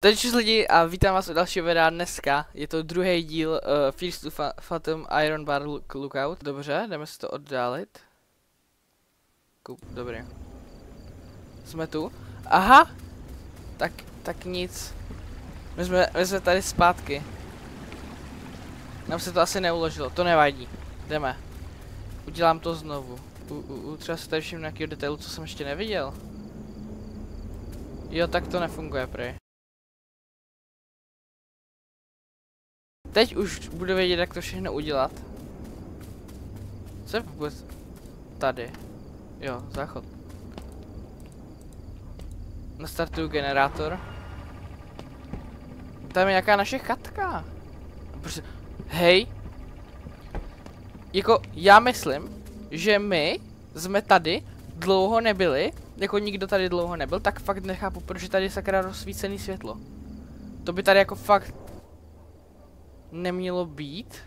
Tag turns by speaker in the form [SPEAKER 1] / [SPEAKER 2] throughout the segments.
[SPEAKER 1] Takže lidi a vítám vás u dalšího videa dneska. Je to druhý díl First to Phantom Iron Bar Lookout. Dobře, jdeme si to oddálit. Dobrý. Jsme tu. Aha! Tak nic. My jsme tady zpátky. Nám se to asi neuložilo, to nevadí. Jdeme. Udělám to znovu. Třeba se tady všimnu nějakého detailu, co jsem ještě neviděl. Jo, tak to nefunguje prej. Teď už budu vědět, jak to všechno udělat. Co je vůbec tady? Jo, záchod. Nastartuju generátor. Tam je nějaká naše chatka. Prostě, hej. Jako, já myslím, že my jsme tady dlouho nebyli. Jako nikdo tady dlouho nebyl, tak fakt nechápu, proč tady je sakra rozsvícený světlo. To by tady jako fakt nemělo být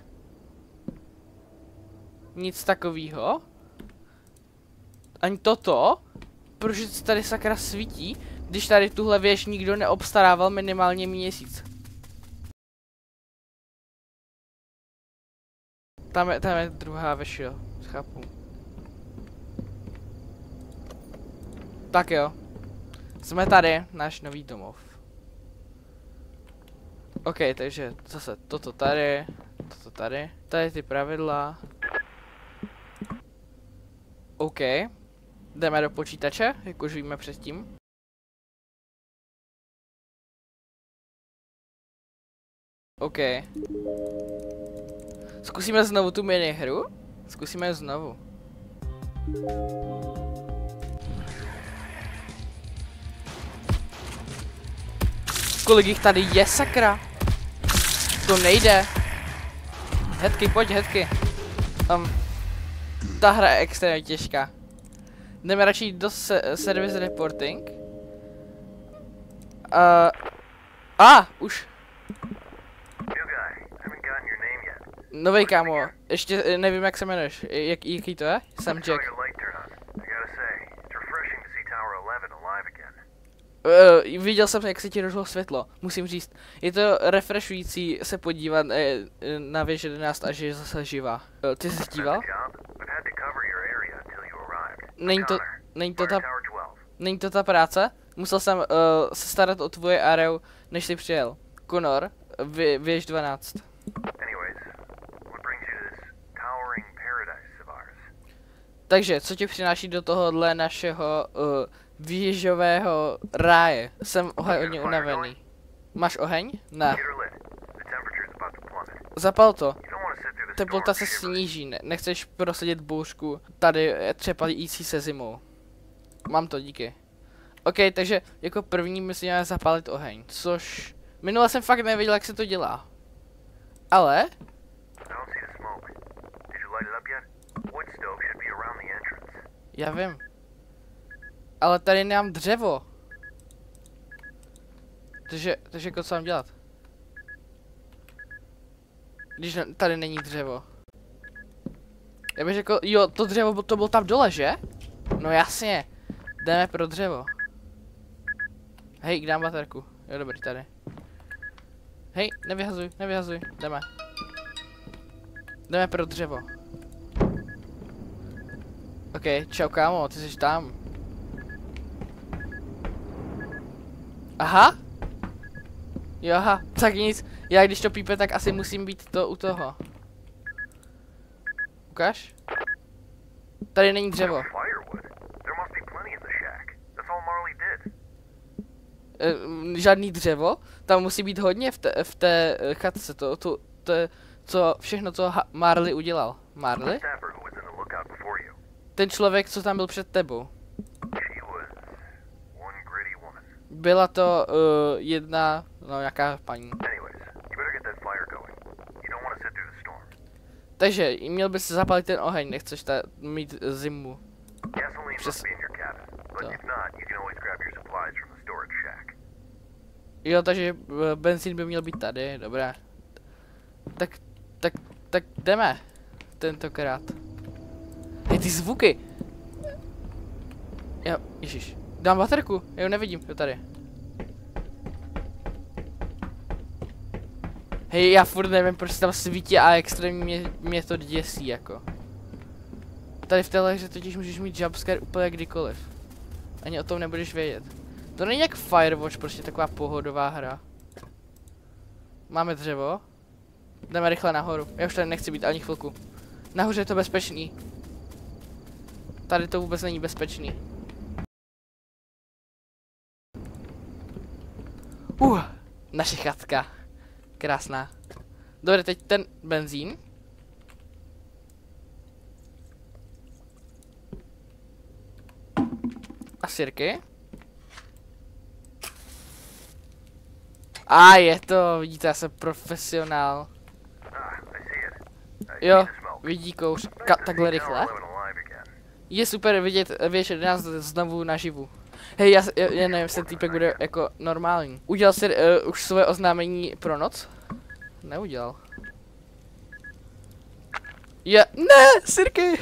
[SPEAKER 1] nic takového. Ani toto. Proč se tady sakra svítí, když tady tuhle věž nikdo neobstarával minimálně měsíc. Tam je druhá věž, jo. Chápu. Tak jo. Jsme tady, náš nový domov. OK, takže zase toto tady, tady ty pravidla. OK. Jdeme do počítače, jak už víme předtím. OK. Zkusíme znovu tu minihru? Zkusíme znovu. Kolik jich tady je, sakra? To nejde. Hetky, pojď, hetky. Ta hra je extrémně těžká. Jdeme radši do service reporting. Už. Novej kámo, ještě nevím, jak se jmenuješ. Jaký to je? Jsem Jack. Viděl jsem, jak se ti došlo světlo, musím říct. Je to refreshující se podívat na věž 11 a že je zase živá. Ty jsi díval? Není to ta práce? Musel jsem se starat o tvoje areu, než jsi přijel. Connor, věž 12. Takže, co tě přináší do tohohle našeho výžového ráje? Jsem hodně unavený. Máš oheň? Ne. Zapal to. Teplota se sníží, nechceš prosadit bouřku tady třepající se zimou. Mám to, díky. OK, takže jako první musíme zapálit oheň, což minule jsem fakt nevěděl, jak se to dělá. Ale já vím. Ale tady nemám dřevo. Takže jako co mám dělat? Když tady není dřevo. Já bych řekl, jo, to dřevo to bylo tam dole, že? No jasně. Jdeme pro dřevo. Hej, dám baterku. Jo, dobrý, tady. Hej, nevyhazuj, jdeme. Jdeme pro dřevo. OK, čau kámo, ty jsi tam. Aha? Jo, aha, tak nic. Já když to pípe, tak asi musím být to u toho. Ukáž? Tady není dřevo. Žádný dřevo? Tam musí být hodně v té chatce, co všechno, co Marley udělal. Marley? Ten člověk, co tam byl před tebou. Byla to jedna, no nějaká paní. Takže měl bys zapálit ten oheň, nechceš mít zimu. Přes... Jo, takže benzín by měl být tady, dobré. Tak jdeme. Tentokrát. Hej, ty zvuky! Jo, ježiš. Dám baterku, já ji nevidím, jo tady. Hej, já furt nevím, proč se tam svítí a extrémně mě to děsí, jako. Tady v téhle hře totiž můžeš mít jumpscare úplně kdykoliv. Ani o tom nebudeš vědět. To není jak Firewatch, prostě taková pohodová hra. Máme dřevo. Jdeme rychle nahoru. Já už tady nechci být ani chvilku. Nahoře je to bezpečný. Tady to vůbec není bezpečný. Naše chatka. Krásná. Dobře, teď ten benzín. A sirky. A je to, vidíte, já jsem profesionál. Jo, vidí kouř. Takhle rychle. Je super vidět většinou nás znovu naživu. Hej, já nevím, jestli ten týpek bude jako normální. Udělal jsi už své oznámení pro noc? Neudělal. Ne, sirky!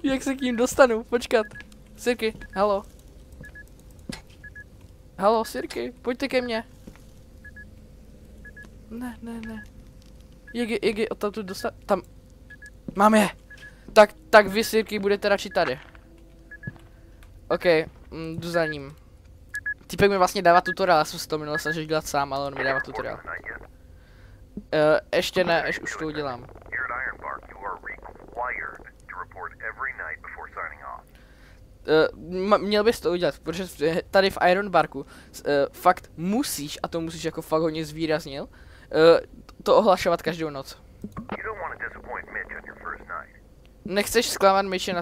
[SPEAKER 1] Jak se k ním dostanu? Počkat. Sirky, halo. Halo, sirky, pojďte ke mně. Ne. Jak je odtamtud dostat? Tam. Mám je! Tak vy, sirky, budete radši tady. OK, jdu za ním. Týpek mi vlastně dává tutoriál, já jsem si to minule snažil dělat sám, ale on mi dává tutoriál. Ještě ne, až už to udělám. Měl bys to udělat, protože tady v Iron Barku fakt musíš, a to musíš jako fakt hodně zvýraznil, to ohlašovat každou noc. Nechceš zklamat Mitche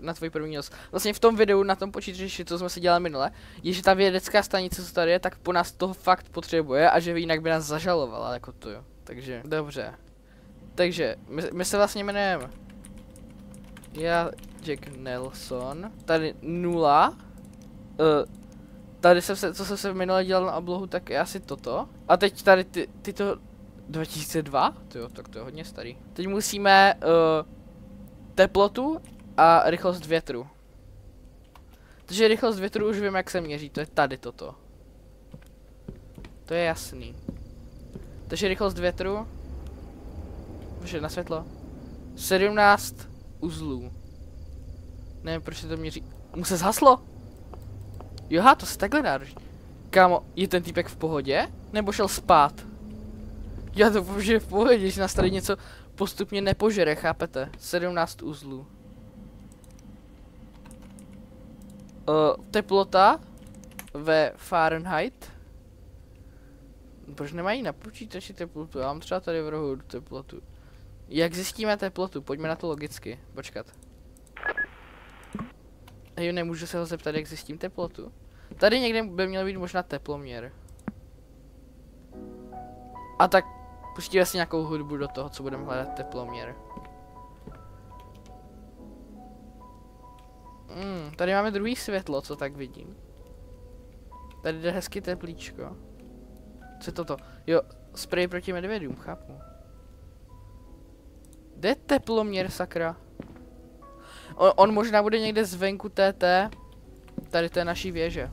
[SPEAKER 1] na tvůj první noc. Vlastně v tom videu, na tom počítači, co jsme si dělali minule, je, že ta vědecká stanice, co tady je, tak po nás toho fakt potřebuje a že jinak by nás zažalovala, jako to jo. Takže, dobře. Takže, my se vlastně jmenujeme. Já, Jack Nelson. Tady 0. Tady co jsem se minule dělal na oblohu, tak je asi toto. A teď tady tyto 2002? Jo, tak to je hodně starý. Teď musíme teplotu a rychlost větru. Takže rychlost větru už vím, jak se měří, to je tady toto. To je jasný. Takže rychlost větru. Už je na světlo. 17 uzlů. Nevím, proč se to měří. Mu se zhaslo? Joha, to se takhle dá. Kámo, je ten týpek v pohodě? Nebo šel spát? Já to považuji, že v pohodě, že nás tady něco postupně nepožere, chápete? 17 uzlů. Teplota ve Fahrenheit. Proč nemají na počítači teplotu? Já mám třeba tady v rohu teplotu. Jak zjistíme teplotu? Pojďme na to logicky. Počkat. Hej, nemůžu se ho zeptat, jak zjistím teplotu. Tady někde by měl být možná teploměr. A tak pustíme si nějakou hudbu do toho, co budeme hledat teploměr. Tady máme druhý světlo, co tak vidím. Tady jde hezky teplíčko. Co je toto? Jo, sprej proti medvědům, chápu. Kde je teploměr, sakra? On možná bude někde zvenku TT. Tady té naší věže.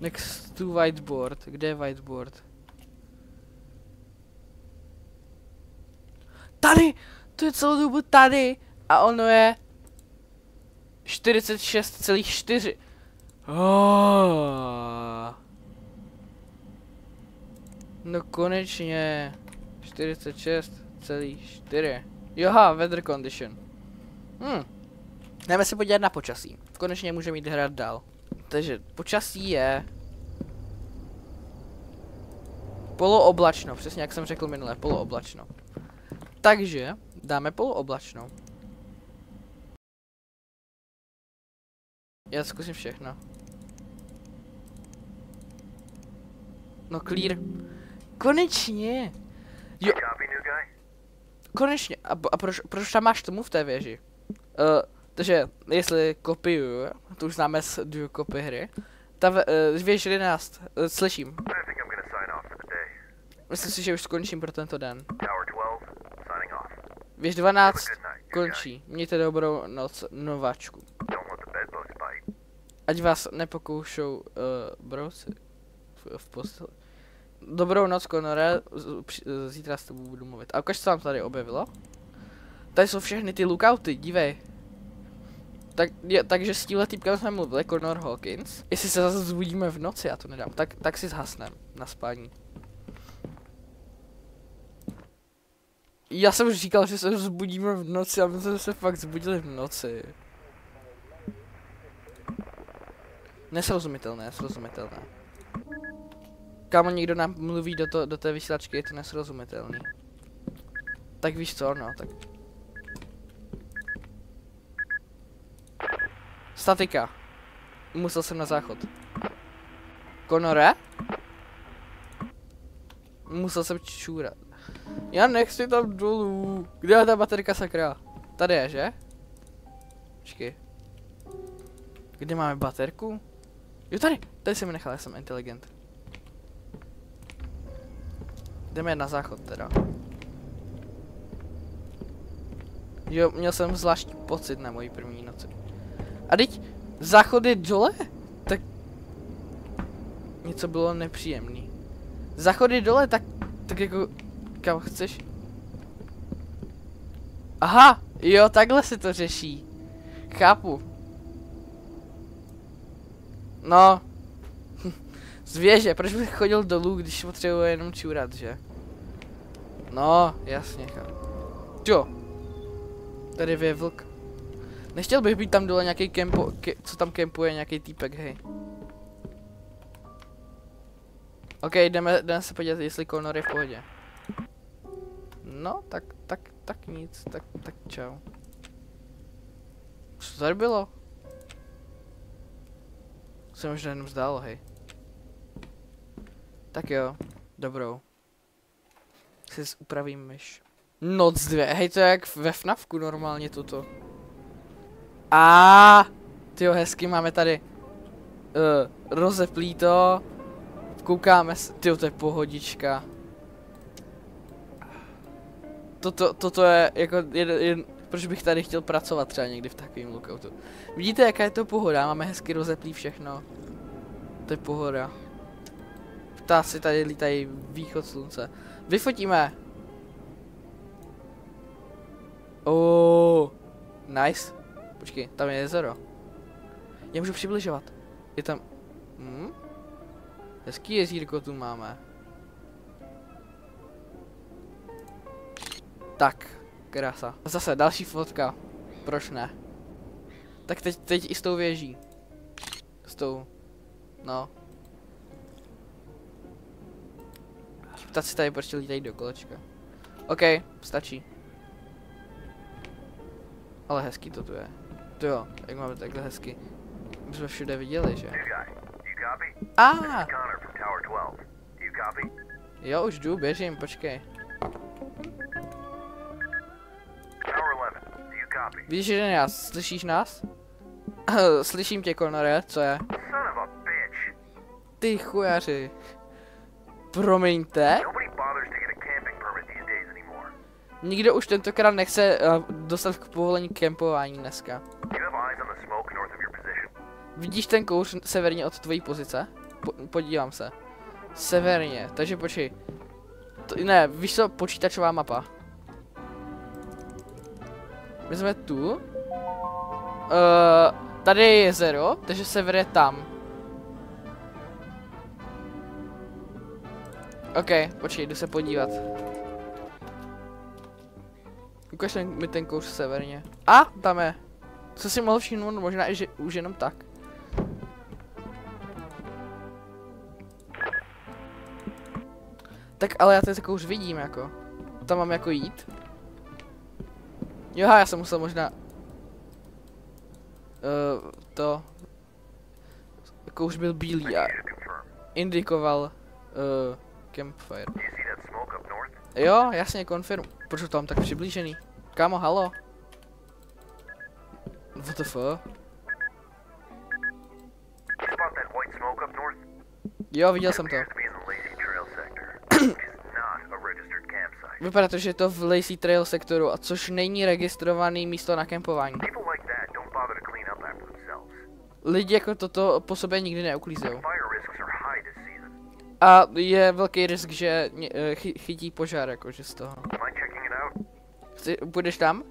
[SPEAKER 1] Next to whiteboard. Kde je whiteboard? Tady! To je celou dobu tady! A ono je 46,4. No konečně. 46,4. Joha, weather condition. Jdeme se podívat na počasí. Konečně můžeme jít hrát dál. Takže počasí je polooblačno, přesně jak jsem řekl minule, polooblačno. Takže dáme polooblačno. Já zkusím všechno. No clear. Konečně! Jo. Konečně. A proč tam máš tomu v té věži? Takže jestli kopiuju, to už známe z dual copy hry. Ta věž 11, slyším. Myslím si, že už skončím pro tento den. Věž 12 končí. Mějte dobrou noc, nováčku. Ať vás nepokoušou brouci v posteli. Dobrou noc, Conore, zítra s tebou budu mluvit. A ukaž, co tam tady objevilo. Tady jsou všechny ty lookouty, dívej. Takže s tímhle týpkem jsme mluvili, Connor Hawkins. Jestli se zase zbudíme v noci, já to nedám, tak si zhasnem na spání. Já jsem už říkal, že se zbudíme v noci, a my jsme se fakt zbudili v noci. Nesrozumitelné, nesrozumitelné. Kámo, někdo nám mluví do té vysílačky, je to nesrozumitelný. Tak víš co, no, tak. Statika. Musel jsem na záchod. Conore? Musel jsem čůrat. Já nechci tam dolů. Kde je ta baterka, sakra? Tady je, že? Počkej. Kde máme baterku? Jo, tady. Tady jsem mi nechal, já jsem inteligent. Jdeme na záchod teda. Jo, měl jsem zvláštní pocit na mojí první noci. A teď záchod je dole? Tak něco bylo nepříjemný. Záchod je dole, tak jako kam chceš? Aha, jo, takhle se to řeší. Chápu. No. Z věže, proč bych chodil dolů, když potřebuje jenom čůrat, že? No, jasně, chápu. Jo. Tady je vlk. Nechtěl bych být tam dole nějaký co tam kempuje, nějaký týpek, hej. OK, jdeme se podívat, jestli Connor je v pohodě. No, tak nic, tak čau. Co tady bylo? Se možná jenom zdálo, hej. Tak jo, dobrou. Si upravím myš. Noc 2, hej, to je jak ve FNAFku normálně tuto. Tyjo, hezky, máme tady rozeplý to. Koukáme se, tyjo, to je pohodička. Toto je jako proč bych tady chtěl pracovat třeba někdy v takovém lookoutu. Vidíte, jaká je to pohoda, máme hezky rozeplý všechno. To je pohoda. Ptáci tady lítají, východ slunce. Vyfotíme. Nice. Počkej, tam je jezero. Já můžu přibližovat. Je tam... Hezký jezírko tu máme. Tak, krása. Zase další fotka. Proč ne? Tak teď i s tou věží. S tou... No. Ptaci tady prostě lítají do kolečka. OK, stačí. Ale hezký to tu je. To jo, jak máme takhle hezky. My jsme všude viděli, že? Jo, už jdu, běžím, počkej. Víš, že nás, slyšíš nás? Slyším tě, Connore, co je? Ty chujaři. Promiňte? Nikdo už tentokrát nechce dostat k povolení kempování dneska. Vidíš ten kouř severně od tvojí pozice? Podívám se. Severně, takže počkej. Ne, víš co, počítačová mapa. My jsme tu. Tady je jezero, takže sever je tam. OK, počkej, jdu se podívat. Ukaž mi ten kouř severně. Tam je. Co si mohl všimnout, možná i že už jenom tak. Tak ale já ten kouř vidím jako. Tam mám jako jít. Jo, já jsem musel možná... kouř byl bílý a indikoval campfire. Jo, jasně, confirm. Proč to tam tak přiblížený? Kámo, halo? WTF? Jo, viděl jsem to. Vypadá to, že je to v Lazy Trail sektoru, a což není registrovaný místo na kempování. Lidi jako toto po sobě nikdy neuklízejou. A je velký risk, že chytí požár, jakože z toho. Půjdeš tam?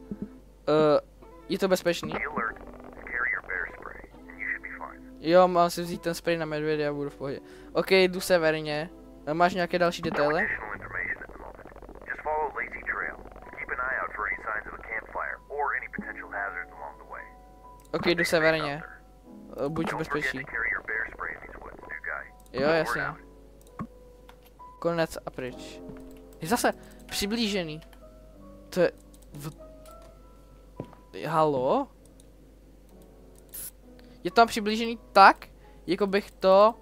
[SPEAKER 1] Je to bezpečný? Jo, mám si vzít ten spray na medvědy a budu v pohodě. OK, jdu severně. Máš nějaké další detaily? OK, jdu severně. Buď v bezpečí. Jo, jasně. Konec a pryč. Je zase přiblížený. To je... Halo? Je tam přiblížený tak, jako bych to...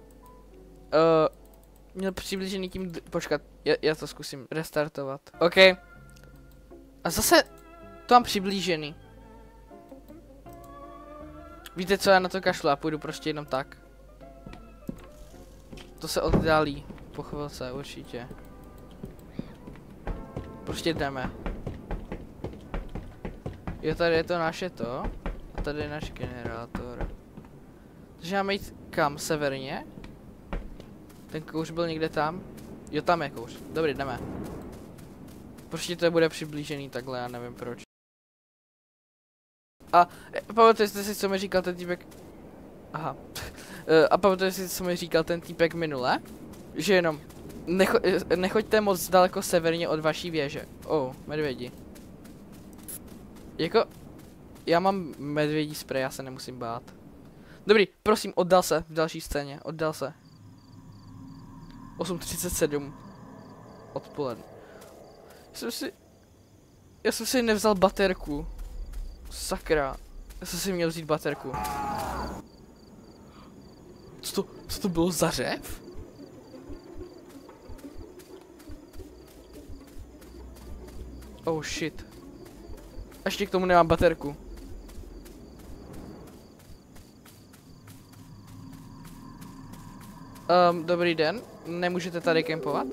[SPEAKER 1] měl přiblížený tím... Počkat, já to zkusím restartovat. OK. A zase... To mám přiblížený. Víte co, já na to kašlu a půjdu prostě jenom tak. To se oddálí. Po chvilce, určitě. Prostě jdeme. Jo, tady je to naše to. A tady je náš generátor. Takže máme jít kam? Severně? Ten kouř byl někde tam? Jo, tam je kouř. Dobrý, jdeme. Prostě to bude přiblížený takhle, já nevím proč. A pamatujete si, co mi říkal ten týpek? Aha. A pamatujete si, co mi říkal ten týpek minule? Že jenom nechoďte moc daleko severně od vaší věže. Medvědi. Jako... Já mám medvědí spray, já se nemusím bát. Dobrý, prosím, oddal se v další scéně, oddal se. 8:37 odpoledne. Já jsem si nevzal baterku. Sakra. Já jsem si měl vzít baterku. Co to bylo za řev? Oh shit. Ještě k tomu nemám baterku. Dobrý den. Nemůžete tady kempovat?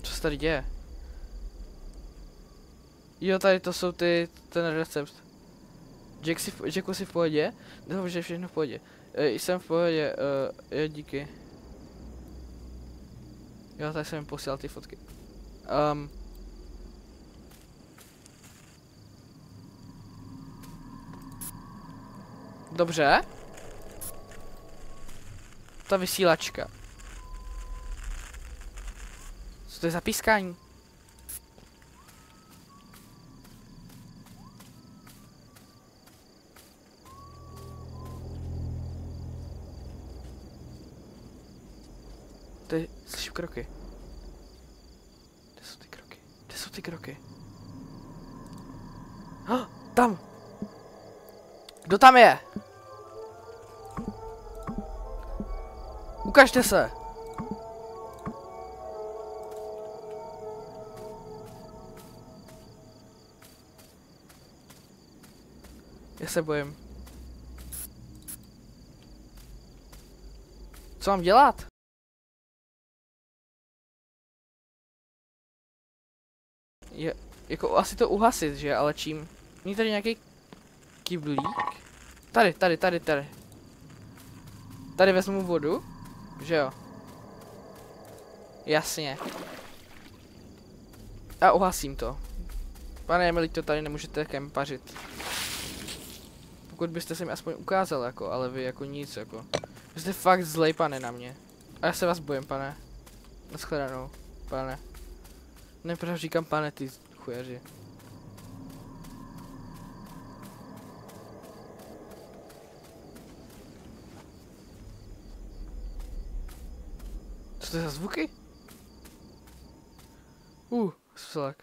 [SPEAKER 1] Co se tady děje? Jo, tady to jsou ten recept. Jacku si v pohodě? Doufám, že je všechno v pohodě. Jsem v pohodě, jo, díky. Jo, tady jsem jim posílal ty fotky. Dobře. Ta vysílačka. Co to je za pískání? Slyším kroky. Kde jsou ty kroky? Kde jsou ty kroky? Tam! Kdo tam je? Ukažte se! Já se bojím. Co mám dělat? Jako asi to uhasit, že? Ale čím? Není tady nějaký kyblík? Tady. Tady vezmu vodu, že jo? Jasně. A uhasím to. Pane Emily, to tady nemůžete kempařit. Pokud byste se mi aspoň ukázal, jako, ale vy jako nic, jako. Vy jste fakt zlej, pane, na mě. A já se vás bojím, pane. Nashledanou, pane. Neproč říkám, pane, ty chujeři. Co to je za zvuky? Slak.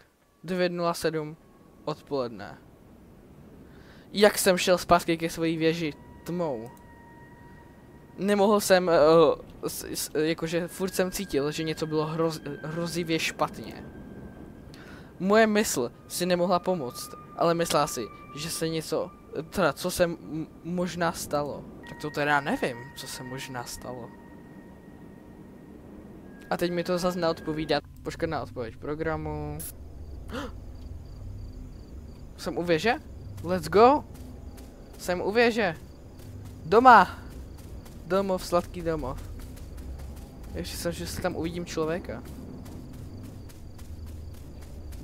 [SPEAKER 1] 9:07 odpoledne. Jak jsem šel zpátky ke své věži tmou. Nemohl jsem, jakože furt jsem cítil, že něco bylo hrozivě špatně. Moje mysl si nemohla pomoct, ale myslela si, že se něco, teda co se možná stalo. Tak to teda nevím, co se možná stalo. A teď mi to zase neodpovídá. Počkat na odpověď programu. Jsem u věže? Let's go! Jsem u věže. Doma! Domov, sladký domov. Ještě jsem, že si tam uvidím člověka.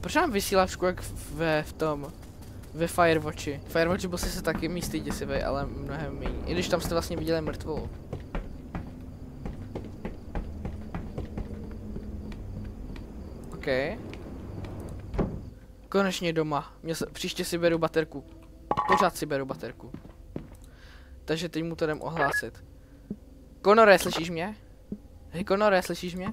[SPEAKER 1] Proč mám vysílačku jak ve Firewatchi? Firewatchi byl se taky místy děsivý, ale mnohem méně. I když tam jste vlastně viděli mrtvou. OK. Konečně doma. Příště si beru baterku. Pořád si beru baterku. Takže teď mu to jdem ohlásit. Conore, slyšíš mě? Hej Conore, slyšíš mě?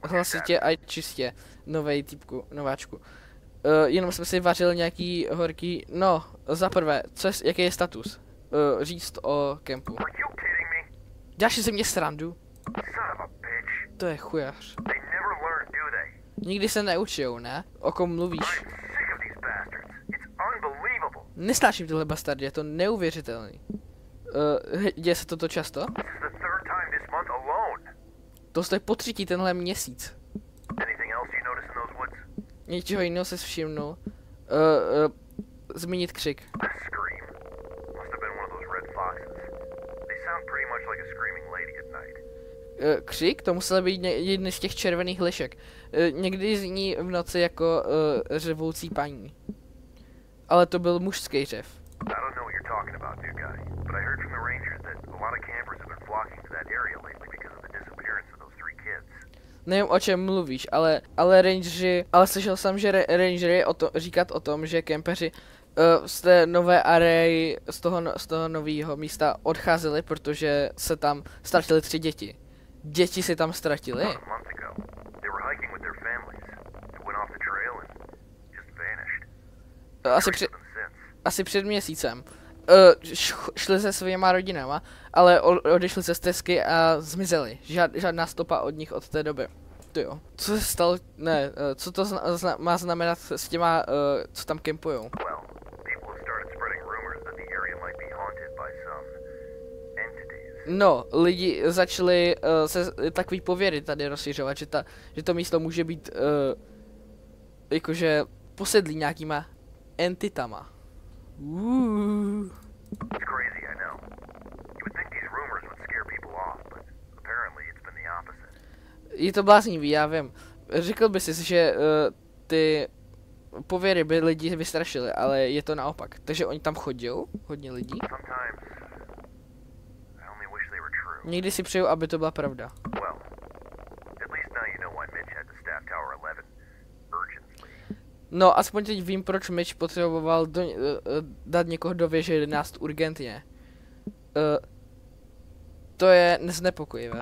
[SPEAKER 1] Hlasitě a čistě. Novej typku, nováčku. Jenom jsme si vařili nějaký horký, no, za prvé, jaký je status? Říct o kempu. Děláš si ze mě srandu? To je chujař. Nikdy se neučijou, ne? O kom mluvíš? Nesnáším tyhle bastardy, je to neuvěřitelný. Děje se toto často? To jste po třetí tenhle měsíc. Něčeho jiného se všimnul. Zmínit křik. Křik? To musel být jeden z těch červených lišek. Někdy zní v noci jako řevoucí paní. Ale to byl mužský řev. Nevím, o čem mluvíš, ale rangeři, ale slyšel jsem, že rangeři říkat o tom, že kempeři z té nové array, z toho nového místa odcházeli, protože se tam ztratili 3 děti. Děti se tam ztratili? Asi před měsícem. Šli se svýma rodinama, ale odešli ze stezky a zmizeli. Žádná stopa od nich od té doby. To jo. Co se stalo? Ne, co to má znamenat s těma, co tam kempujou? No, lidi začali se takový pověry tady rozšiřovat, že to místo může být jakože posedlý nějakýma entitama. Je to bláznivý, já vím. Řekl by si, že ty pověry by lidi vystrašily, ale je to naopak. Takže oni tam chodí, hodně lidí. Někdy si přeju, aby to byla pravda. No, aspoň teď vím, proč Mitch potřeboval dát někoho do věže 11 urgentně. To je znepokojivé.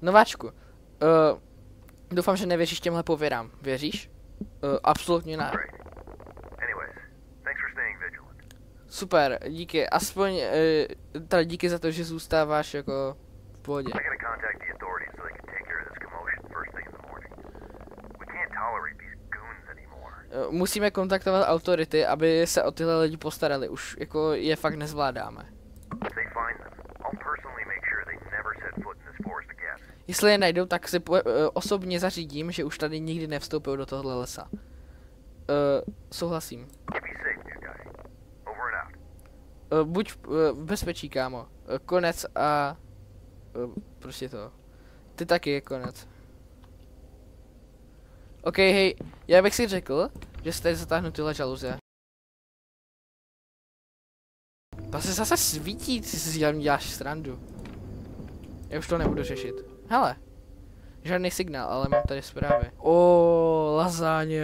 [SPEAKER 1] Nováčku, doufám, že nevěříš těmhle pověrám. Věříš? Absolutně ne. Super, díky. Aspoň, teda díky za to, že zůstáváš jako v pohodě. Musíme kontaktovat autority, aby se o tyhle lidi postarali. Už jako je fakt nezvládáme. Jestli je najdou, tak si osobně zařídím, že už tady nikdy nevstoupil do tohle lesa. Souhlasím. Buď v bezpečí, kámo. Konec a... prostě to. Ty taky je konec. OK, hej, já bych si řekl, že jste zatáhnu tyhle žaluze. To se zase svítí, ty si děláš srandu. Já už to nebudu řešit. Hele, žádný signál, ale mám tady zprávy. Lazáně.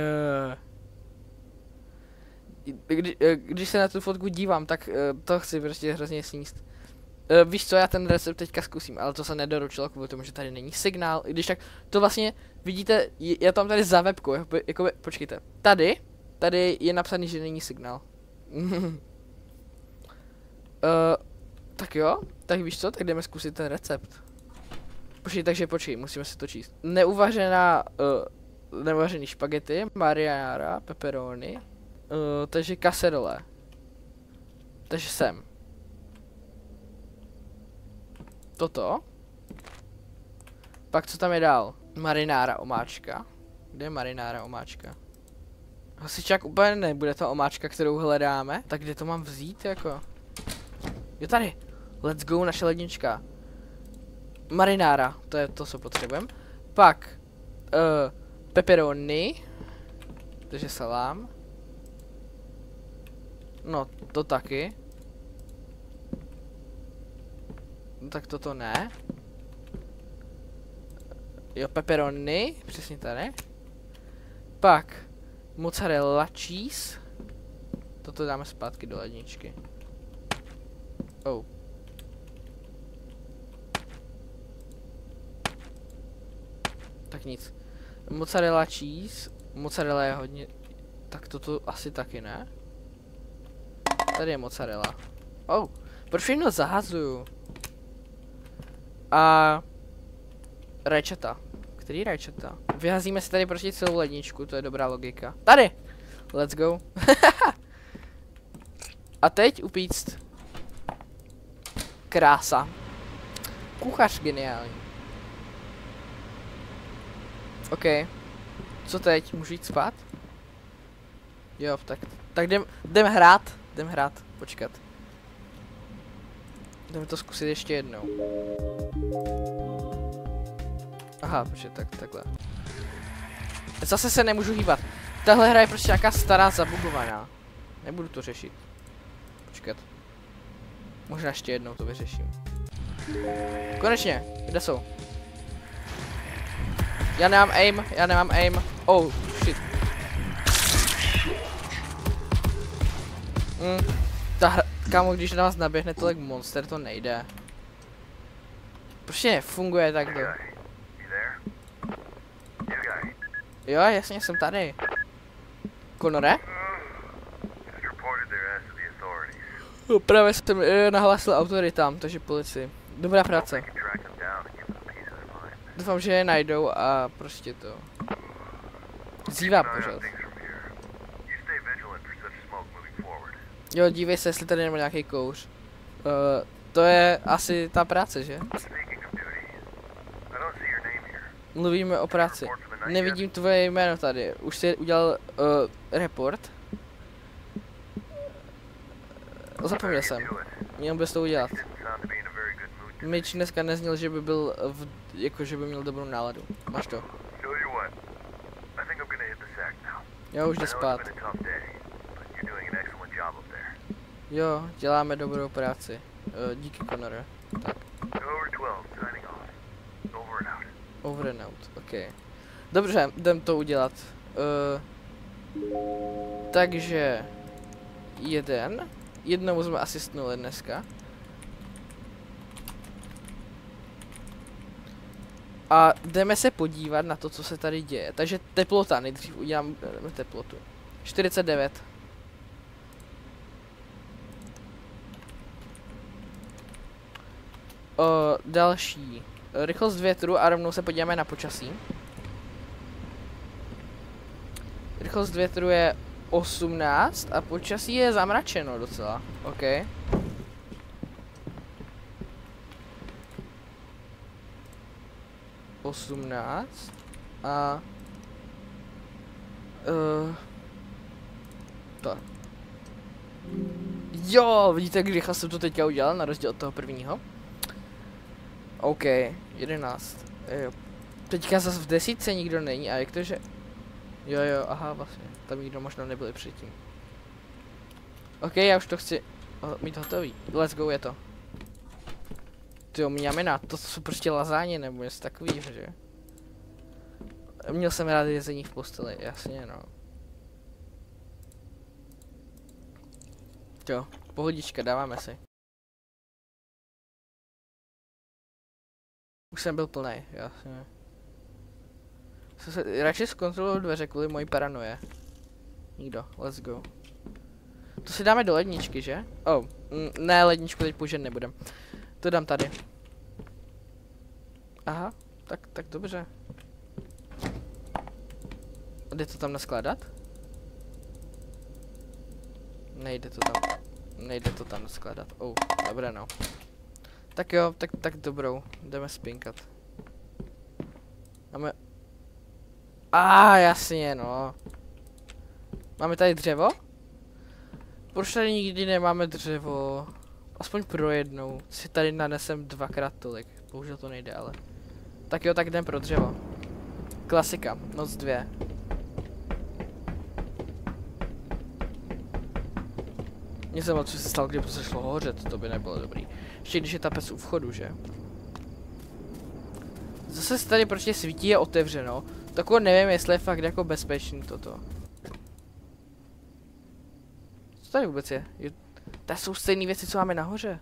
[SPEAKER 1] Když se na tu fotku dívám, tak to chci prostě hrozně sníst. Víš co, já ten recept teďka zkusím, ale to se nedoručilo kvůli tomu, že tady není signál. Když tak to vlastně, vidíte, já tam tady za webku, jako počkejte. tady je napsaný, že není signál. Tak jo, tak víš co, tak jdeme zkusit ten recept. Počkej, musíme si to číst. Neuvařený špagety, marinara, pepperoni, takže kaserole. Takže sem. Toto. Pak co tam je dál? Marinára omáčka. Kde je marinára omáčka? Hasičák úplně nebude ta omáčka, kterou hledáme. Tak kde to mám vzít jako? Jo tady. Let's go, naše lednička. Marinára, to je to, co potřebujeme. Pak pepperoni. Takže salám. No, to taky. No, tak toto ne. Jo, pepperoni, přesně tady. Pak mozzarella cheese. Toto dáme zpátky do ledničky. Oh. Tak nic. Mozzarella cheese. Mozzarella je hodně... Tak toto asi taky ne. Tady je mozzarella. Oh, proč všechno zahazuju? A... rajčata. Který rajčata? Vyhazíme si tady prostě celou ledničku, to je dobrá logika. Tady! Let's go. A teď upíct. Krása. Kuchař geniální. OK. Co teď? Můžu jít spát? Jo, tak jdem hrát. Jdem hrát, počkat. Jdeme to zkusit ještě jednou. Aha, počkej, takhle. Zase se nemůžu hýbat. Tahle hra je prostě nějaká stará, zabugovaná. Nebudu to řešit. Počkat. Možná ještě jednou to vyřeším. Konečně, kde jsou? Já nemám aim. Oh, shit. Kámo, když na vás naběhne tolik monster, to nejde. Prostě nefunguje takto. Jo, jasně, jsem tady. Connore? Právě jsem nahlásil autoritám, takže policii. Dobrá práce. Doufám, že je najdou a prostě to. Zívá pořád. Jo, dívej se, jestli tady nemá nějaký kouř. To je asi ta práce, že? Mluvíme o práci. Nevidím tvoje jméno tady. Už jsi udělal report? Zapomněl jsem. Měl bys to udělat. Mitch dneska nezněl, že by byl jako, že by měl dobrou náladu. Máš to. Já už jde spát. Jo, děláme dobrou práci. Díky, Connore. Tak. Over and out, ok. Dobře, jdem to udělat. Takže... Jednou jsme asistnuli dneska. A jdeme se podívat na to, co se tady děje. Takže teplota, nejdřív udělám teplotu. 49. Další. Rychlost větru a rovnou se podíváme na počasí. Rychlost větru je 18 a počasí je zamračeno docela. OK. A... To. Jo, vidíte, jak rychle jsem to teďka udělal, na rozdíl od toho prvního. OK, 11. Jo. Teďka zase v 10 nikdo není, a jak to, že... Jo, aha, vlastně. Tam nikdo možná nebyl i předtím. OK, já už to chci mít hotový. Let's go, je to. Tyjo, mňamina, to jsou prostě lazáně nebo něco takovýho, že? Měl jsem rád jezení v posteli, jasně, no. Jo, pohodička, dáváme si. Už jsem byl plnej, jasně. Radši zkontroluju dveře kvůli mojí paranoje. Nikdo, let's go. To si dáme do ledničky, že? Oh, ne, ledničku teď použít nebudem. To dám tady. Aha, tak dobře. Jde to tam naskládat? Nejde to tam naskládat. Oh, dobré no. Tak jo, tak dobrou. Jdeme spinkat. Máme... jasně no. Máme tady dřevo? Proč tady nikdy nemáme dřevo? Aspoň pro jednou. Si tady nanesem dvakrát tolik. Bohužel to nejde, ale. Tak jo, tak jdem pro dřevo. Klasika, noc 2. Mě se moc, co se stalo, kdyby to se šlo hořet, to by nebylo dobrý. Ještě když je ta pes u vchodu, že? Zase se tady prostě svítí, je otevřeno. Takové nevím, jestli je fakt jako bezpečný toto. Co tady vůbec je? To jsou stejné věci, co máme nahoře.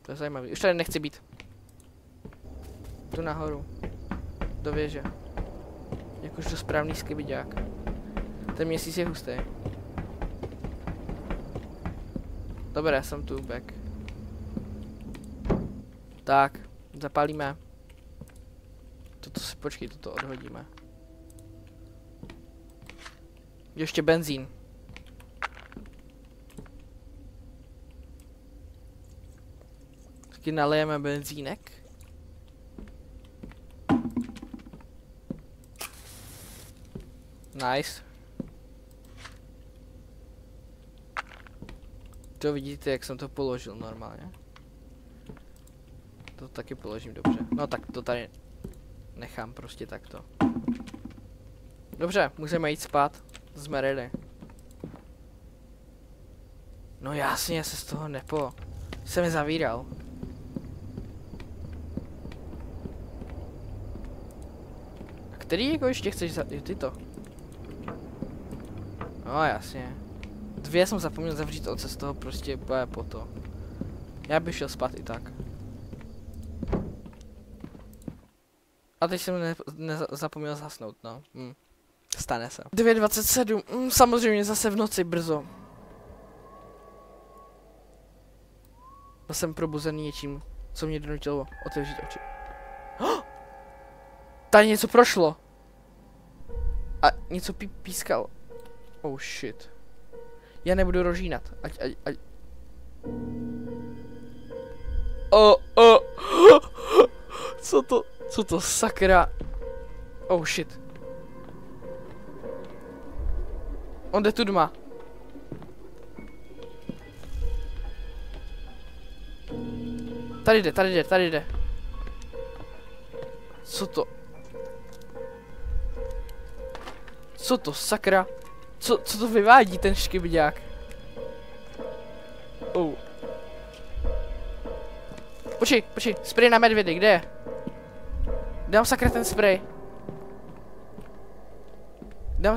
[SPEAKER 1] To je zajímavé. Už tady nechci být. Tu nahoru. Do věže. Jakožto správný skibidák. Ten měsíc je hustý. Dobré, jsem tu, back. Tak, zapálíme. Toto si, počkej, toto odhodíme. Ještě benzín. Taky nalijeme benzínek. Nice. To vidíte, jak jsem to položil normálně. To taky položím dobře. No tak to tady nechám prostě takto. Dobře, můžeme jít spát. Jsme ready. No jasně, se z toho jsem je zavíral. A který jako ještě chceš tyto? No jasně. 2 jsem zapomněl zavřít, on se z toho prostě boje po to. Já bych šel spát i tak. A teď jsem zapomněl zasnout, no. Stane se. 9:27, samozřejmě zase v noci brzo. Byl jsem probuzený něčím, co mě donutilo otevřít oči. Tady něco prošlo. A něco pískalo. Oh shit. Já nebudu rožínat. Ať. Co to sakra? Oh shit. On jde tu doma. Tady jde. Co to sakra? Co to vyvádí ten škybďák? Oh. Počkej, spray na medvědy, kde je? Dám sakra ten spray. Dám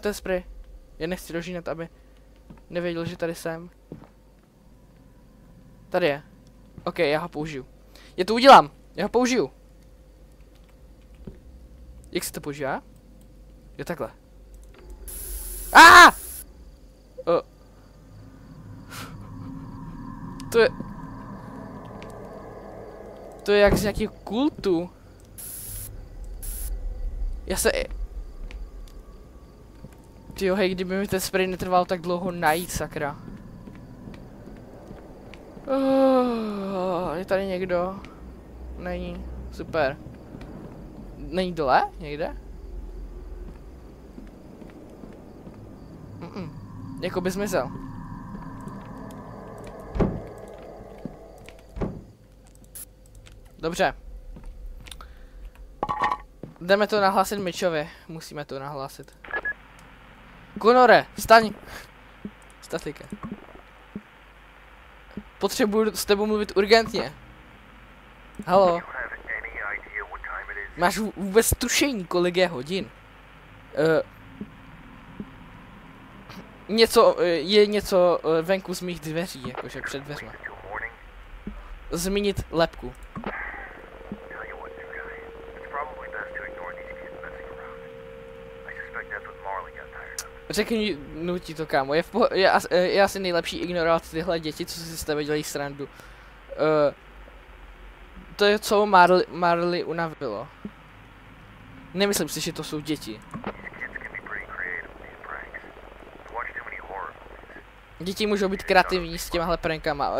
[SPEAKER 1] ten spray. Já nechci dožínat, aby nevěděl, že tady jsem. Tady je. OK, já ho použiju. Já to udělám. Já ho použiju. Jak se to používá? Jo, takhle. To je jak z nějakého kultu. Tyjo, hej, kdyby mi ten spray netrval tak dlouho najít, sakra. Je tady někdo? Není. Super. Není dole? Někde? Jako by zmizel. Dobře. Jdeme to nahlásit Mitchovi. Musíme to nahlásit. Conore, vstaň! Statika. Potřebuji s tebou mluvit urgentně. Halo. Máš vůbec tušení, kolik je hodin? Je něco venku z mých dveří, jakože před dveřma. Zmínit lebku. Řekni nutí to, kámo. Je asi nejlepší ignorovat tyhle děti, co si z tebe dělají srandu. To je, co Marley unavilo. Nemyslím si, že to jsou děti. Děti můžou být kreativní s těmahle prankama.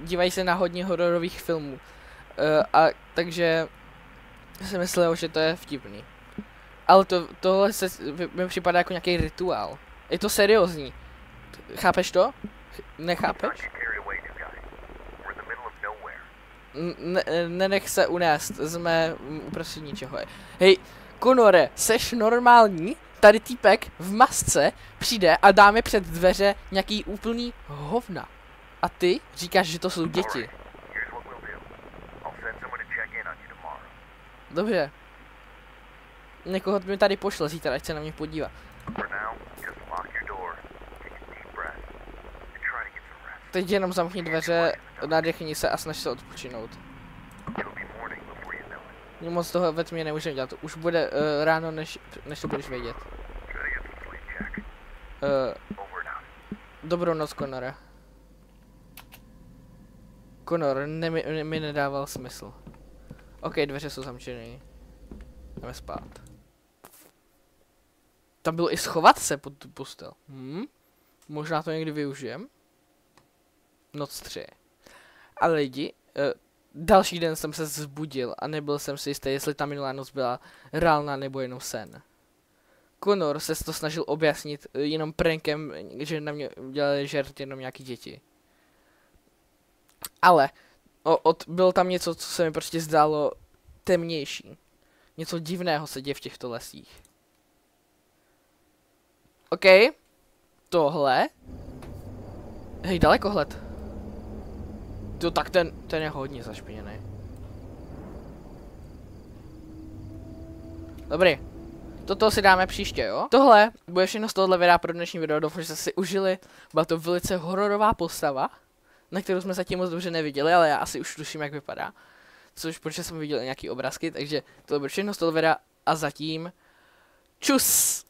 [SPEAKER 1] Dívají se na hodně hororových filmů. A takže si myslel, že to je vtipný. Ale tohle se mi připadá jako nějaký rituál. Je to seriózní. Chápeš to? Nechápeš? Nenech se unést, jsme uprostřed ničeho. Hej, Conore, seš normální? Tady týpek v masce přijde a dáme před dveře nějaký úplný hovna. A ty říkáš, že to jsou děti. Dobře. Někoho mi tady pošle zítra, ať se na mě podívá. Teď jenom zamkni dveře, nadechni se a snaž se odpočinout. Moc toho ve tmě nemůžeme dělat, už bude ráno, než to budeš vědět. Dobrou noc, Conore. Conor mi nedával smysl. OK, dveře jsou zamčené. Jdeme spát. Tam bylo i schovat se pod tu postel. Možná to někdy využijem. Noc 3. Ale lidi, další den jsem se vzbudil a nebyl jsem si jistý, jestli ta minulá noc byla reálná nebo jenom sen. Conor se to snažil objasnit jenom prankem, že na mě dělali žert jenom nějaký děti. Ale bylo tam něco, co se mi prostě zdálo temnější. Něco divného se děje v těchto lesích. OK. Tohle. Hej, dalekohled. To tak ten je hodně zašpiněný. Dobrý. Toto si dáme příště, jo? Tohle bude všechno z tohohle videa pro dnešní video. Doufám, že jste si užili. Byla to velice hororová postava, na kterou jsme zatím moc dobře neviděli, ale já asi už tuším, jak vypadá. Což protože jsem viděl nějaký obrázky, takže to bude všechno z tohohle videa a zatím čus!